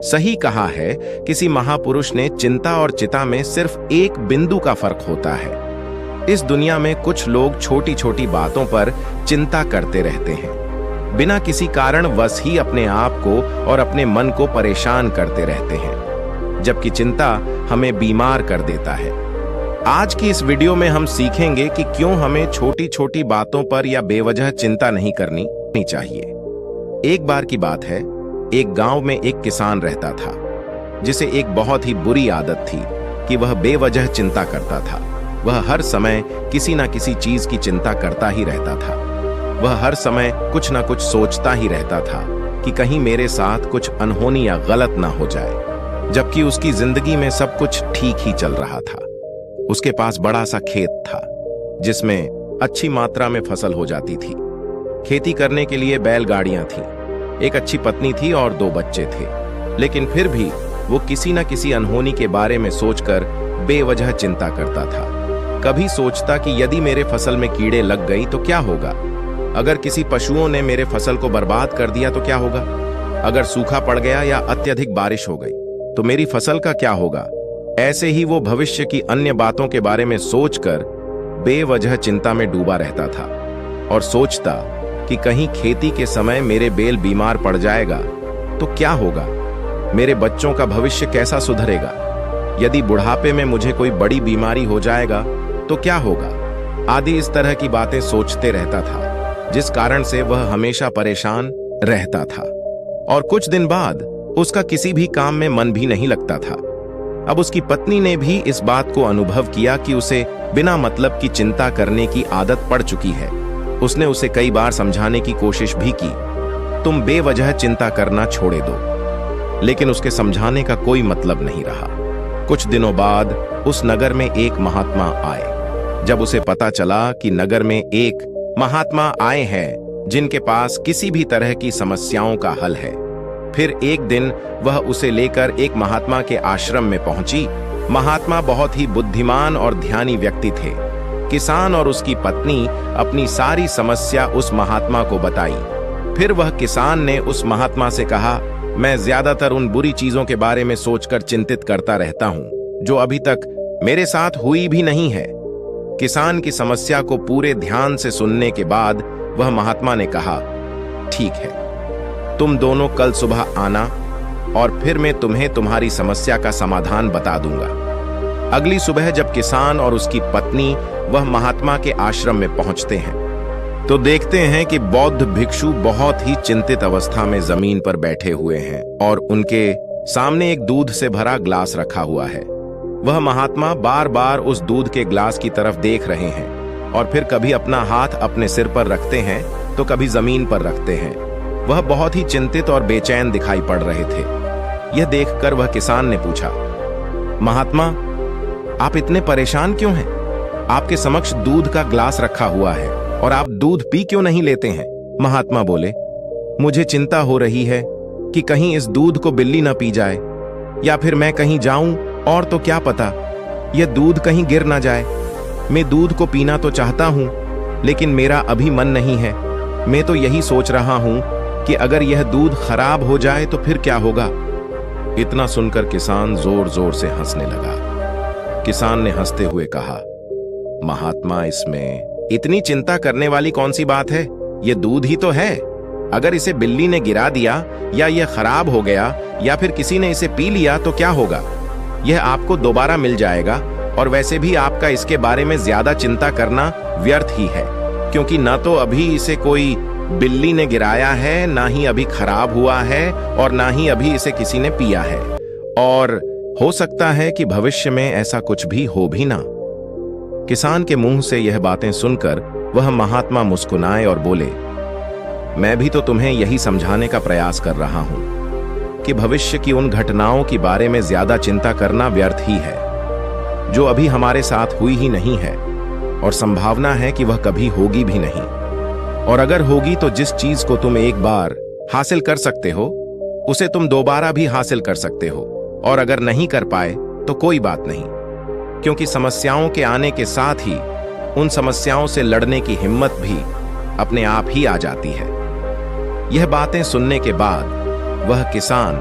सही कहा है किसी महापुरुष ने, चिंता और चिता में सिर्फ एक बिंदु का फर्क होता है। इस दुनिया में कुछ लोग छोटी छोटी बातों पर चिंता करते रहते हैं, बिना किसी कारण वश ही अपने आप को और अपने मन को परेशान करते रहते हैं, जबकि चिंता हमें बीमार कर देता है। आज की इस वीडियो में हम सीखेंगे कि क्यों हमें छोटी छोटी बातों पर या बेवजह चिंता नहीं करनी चाहिए। एक बार की बात है, एक गांव में एक किसान रहता था, जिसे एक बहुत ही बुरी आदत थी कि वह बेवजह चिंता करता था। वह हर समय किसी न किसी चीज की चिंता करता ही रहता था। वह हर समय कुछ न कुछ सोचता ही रहता था कि कहीं मेरे साथ कुछ अनहोनी या गलत ना हो जाए, जबकि उसकी जिंदगी में सब कुछ ठीक ही चल रहा था। उसके पास बड़ा सा खेत था, जिसमें अच्छी मात्रा में फसल हो जाती थी। खेती करने के लिए बैलगाड़ियां थीं, एक अच्छी पत्नी थी और 2 बच्चे थे। लेकिन फिर भी वो किसी न किसी अनहोनी के बारे में सोचकर बेवजह चिंता करता था। कभी सोचता कि यदि मेरे फसल में कीड़े लग गई तो क्या होगा? अगर किसी पशुओं ने मेरे फसल को बर्बाद कर दिया तो क्या होगा? अगर सूखा पड़ गया या अत्यधिक बारिश हो गई तो मेरी फसल का क्या होगा? ऐसे ही वो भविष्य की अन्य बातों के बारे में सोचकर बेवजह चिंता में डूबा रहता था और सोचता कि कहीं खेती के समय मेरे बैल बीमार पड़ जाएगा तो क्या होगा? मेरे बच्चों का भविष्य कैसा सुधरेगा? यदि बुढ़ापे में मुझे कोई बड़ी बीमारी हो जाएगा तो क्या होगा? आदि इस तरह की बातें सोचते रहता था, जिस कारण से वह हमेशा परेशान रहता था और कुछ दिन बाद उसका किसी भी काम में मन भी नहीं लगता था। अब उसकी पत्नी ने भी इस बात को अनुभव किया कि उसे बिना मतलब की चिंता करने की आदत पड़ चुकी है। उसने उसे कई बार समझाने की कोशिश भी की, तुम बेवजह चिंता करना छोड़े दो, लेकिन उसके समझाने का कोई मतलब नहीं रहा। कुछ दिनों बाद उस नगर में एक महात्मा आए। जब उसे पता चला कि नगर में एक महात्मा आए हैं जिनके पास किसी भी तरह की समस्याओं का हल है, फिर एक दिन वह उसे लेकर एक महात्मा के आश्रम में पहुंची। महात्मा बहुत ही बुद्धिमान और ध्यानी व्यक्ति थे। किसान और उसकी पत्नी अपनी सारी समस्या उस महात्मा को बताई। फिर वह किसान ने उस महात्मा से कहा, मैं ज्यादातर उन बुरी चीजों के बारे में सोचकर चिंतित करता रहता हूं जो अभी तक मेरे साथ हुई भी नहीं है। किसान की समस्या को पूरे ध्यान से सुनने के बाद वह महात्मा ने कहा, ठीक है, तुम दोनों कल सुबह आना और फिर मैं तुम्हें तुम्हारी समस्या का समाधान बता दूंगा। अगली सुबह जब किसान और उसकी पत्नी वह महात्मा के आश्रम में पहुंचते हैं तो देखते हैं कि बौद्ध भिक्षु बहुत ही चिंतित अवस्था में जमीन पर बैठे हुए हैं और उनके सामने एक दूध से भरा ग्लास रखा हुआ है। वह महात्मा बार बार उस दूध के ग्लास की तरफ देख रहे हैं और फिर कभी अपना हाथ अपने सिर पर रखते हैं तो कभी जमीन पर रखते हैं। वह बहुत ही चिंतित और बेचैन दिखाई पड़ रहे थे। यह देखकर वह किसान ने पूछा, महात्मा, आप इतने परेशान क्यों हैं? आपके समक्ष दूध का ग्लास रखा हुआ है और आप दूध पी क्यों नहीं लेते हैं? महात्मा बोले, मुझे चिंता हो रही है कि कहीं इस दूध को बिल्ली ना पी जाए, या फिर मैं कहीं जाऊं और तो क्या पता यह दूध कहीं गिर ना जाए। मैं दूध को पीना तो चाहता हूं, लेकिन मेरा अभी मन नहीं है। मैं तो यही सोच रहा हूं कि अगर यह दूध खराब हो जाए तो फिर क्या होगा? इतना सुनकर किसान जोर जोर से हंसने लगा। किसान ने हंसते हुए कहा, महात्मा, इसमें इतनी चिंता करने वाली कौन सी बात है? यह दूध ही तो है। अगर इसे बिल्ली ने गिरा दिया या यह खराब हो गया या फिर किसी ने इसे पी लिया तो क्या होगा? यह आपको दोबारा मिल जाएगा और वैसे भी आपका इसके बारे में ज्यादा चिंता करना व्यर्थ ही है, क्योंकि ना तो अभी इसे कोई बिल्ली ने गिराया है, ना ही अभी खराब हुआ है और ना ही अभी इसे किसी ने पिया है, और हो सकता है कि भविष्य में ऐसा कुछ भी हो भी ना। किसान के मुंह से यह बातें सुनकर वह महात्मा मुस्कुराए और बोले, मैं भी तो तुम्हें यही समझाने का प्रयास कर रहा हूं कि भविष्य की उन घटनाओं के बारे में ज्यादा चिंता करना व्यर्थ ही है जो अभी हमारे साथ हुई ही नहीं है और संभावना है कि वह कभी होगी भी नहीं। और अगर होगी तो जिस चीज को तुम एक बार हासिल कर सकते हो उसे तुम दोबारा भी हासिल कर सकते हो, और अगर नहीं कर पाए तो कोई बात नहीं, क्योंकि समस्याओं के आने के साथ ही उन समस्याओं से लड़ने की हिम्मत भी अपने आप ही आ जाती है। यह बातें सुनने के बाद वह किसान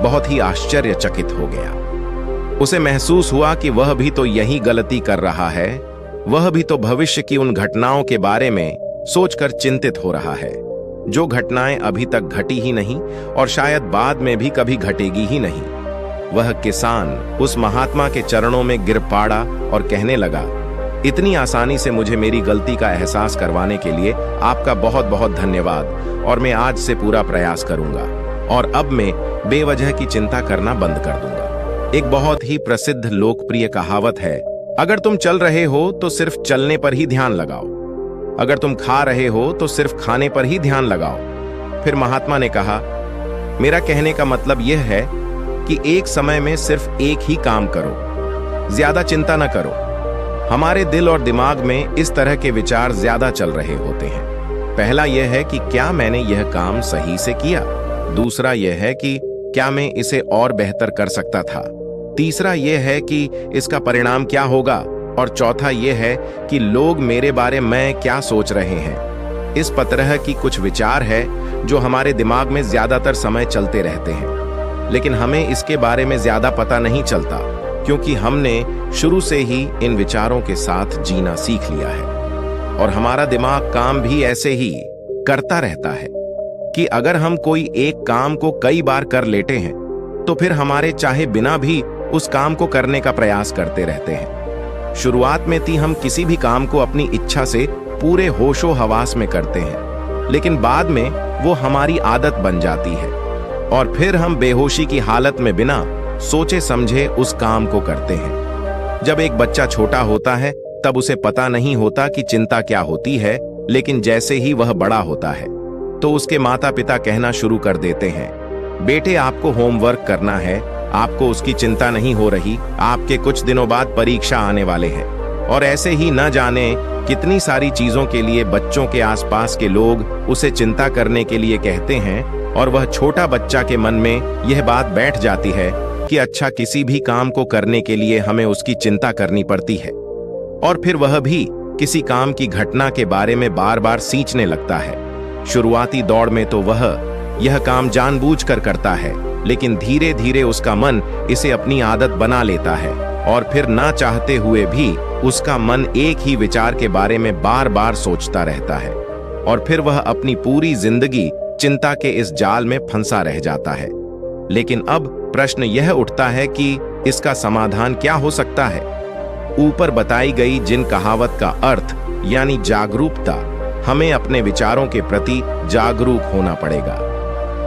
बहुत ही आश्चर्यचकित हो गया। उसे महसूस हुआ कि वह भी तो यही गलती कर रहा है, वह भी तो भविष्य की उन घटनाओं के बारे में सोचकर चिंतित हो रहा है, जो घटनाएं अभी तक घटी ही नहीं और शायद बाद में भी कभी घटेगी ही नहीं। वह किसान उस महात्मा के चरणों में गिर पड़ा और कहने लगा, इतनी आसानी से मुझे मेरी गलती का एहसास करवाने के लिए आपका बहुत बहुत धन्यवाद, और मैं आज से पूरा प्रयास करूंगा और अब मैं बेवजह की चिंता करना बंद कर दूंगा। एक बहुत ही प्रसिद्ध लोकप्रिय कहावत है, अगर तुम चल रहे हो तो सिर्फ चलने पर ही ध्यान लगाओ, अगर तुम खा रहे हो तो सिर्फ खाने पर ही ध्यान लगाओ। फिर महात्मा ने कहा, मेरा कहने का मतलब यह है कि एक समय में सिर्फ एक ही काम करो, ज्यादा चिंता न करो। हमारे दिल और दिमाग में इस तरह के विचार ज्यादा चल रहे होते हैं। पहला यह है कि क्या मैंने यह काम सही से किया, दूसरा यह है कि क्या मैं इसे और बेहतर कर सकता था, तीसरा यह है कि इसका परिणाम क्या होगा, और चौथा यह है कि लोग मेरे बारे में क्या सोच रहे हैं। इस तरह की कुछ विचार है जो हमारे दिमाग में ज्यादातर समय चलते रहते हैं, लेकिन हमें इसके बारे में ज्यादा पता नहीं चलता, क्योंकि हमने शुरू से ही इन विचारों के साथ जीना सीख लिया है। और हमारा दिमाग काम भी ऐसे ही करता रहता है कि अगर हम कोई एक काम को कई बार कर लेते हैं तो फिर हमारे चाहे बिना भी उस काम को करने का प्रयास करते रहते हैं। शुरुआत में हम किसी भी काम को अपनी इच्छा से पूरे होशो हवास में करते हैं, लेकिन बाद में वो हमारी आदत बन जाती है और फिर हम बेहोशी की हालत में बिना सोचे समझे उस काम को करते हैं। जब एक बच्चा छोटा होता है तब उसे पता नहीं होता कि चिंता क्या होती है, लेकिन जैसे ही वह बड़ा होता है तो उसके माता पिता कहना शुरू कर देते हैं, बेटे आपको होमवर्क करना है, आपको उसकी चिंता नहीं हो रही, आपके कुछ दिनों बाद परीक्षा आने वाले हैं। और ऐसे ही न जाने कितनी सारी चीजों के लिए बच्चों के आसपास के लोग उसे चिंता करने के लिए कहते हैं, और वह छोटा बच्चा के मन में यह बात बैठ जाती है कि अच्छा, किसी भी काम को करने के लिए हमें उसकी चिंता करनी पड़ती है। और फिर वह भी किसी काम की घटना के बारे में बार बार सींचने लगता है। शुरुआती दौड़ में तो वह यह काम जानबूझकर करता है, लेकिन धीरे धीरे उसका मन इसे अपनी आदत बना लेता है और फिर ना चाहते हुए भी उसका मन एक ही विचार के बारे में बार बार सोचता रहता है, और फिर वह अपनी पूरी जिंदगी चिंता के इस जाल में फंसा रह जाता है। लेकिन अब प्रश्न यह उठता है कि इसका समाधान क्या हो सकता है। ऊपर बताई गई जिन कहावत का अर्थ यानी जागरूकता, हमें अपने विचारों के प्रति जागरूक होना पड़ेगा।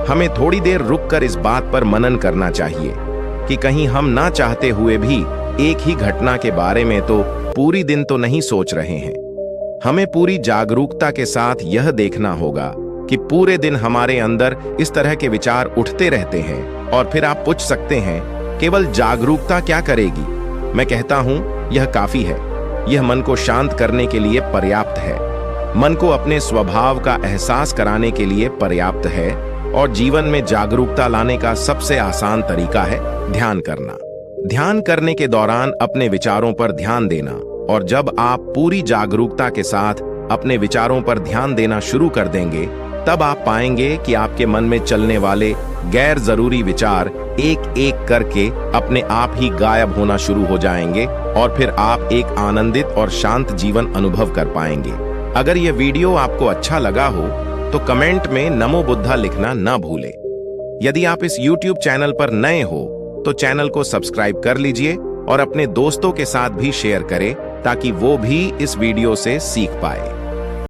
हमें थोड़ी देर रुककर इस बात पर मनन करना चाहिए कि कहीं हम ना चाहते हुए भी एक ही घटना के बारे में तो पूरी दिन तो नहीं सोच रहे हैं। हमें पूरी जागरूकता के साथ यह देखना होगा कि पूरे दिन हमारे अंदर इस तरह के विचार उठते रहते हैं। और फिर आप पूछ सकते हैं, केवल जागरूकता क्या करेगी? मैं कहता हूं, यह काफी है। यह मन को शांत करने के लिए पर्याप्त है, मन को अपने स्वभाव का एहसास कराने के लिए पर्याप्त है, और जीवन में जागरूकता लाने का सबसे आसान तरीका है ध्यान करना। ध्यान करने के दौरान अपने विचारों पर ध्यान देना, और जब आप पूरी जागरूकता के साथ अपने विचारों पर ध्यान देना शुरू कर देंगे, तब आप पाएंगे कि आपके मन में चलने वाले गैर जरूरी विचार एक एक करके अपने आप ही गायब होना शुरू हो जाएंगे, और फिर आप एक आनंदित और शांत जीवन अनुभव कर पाएंगे। अगर यह वीडियो आपको अच्छा लगा हो तो कमेंट में नमो बुद्धा लिखना न भूलें। यदि आप इस YouTube चैनल पर नए हो तो चैनल को सब्सक्राइब कर लीजिए और अपने दोस्तों के साथ भी शेयर करें ताकि वो भी इस वीडियो से सीख पाए।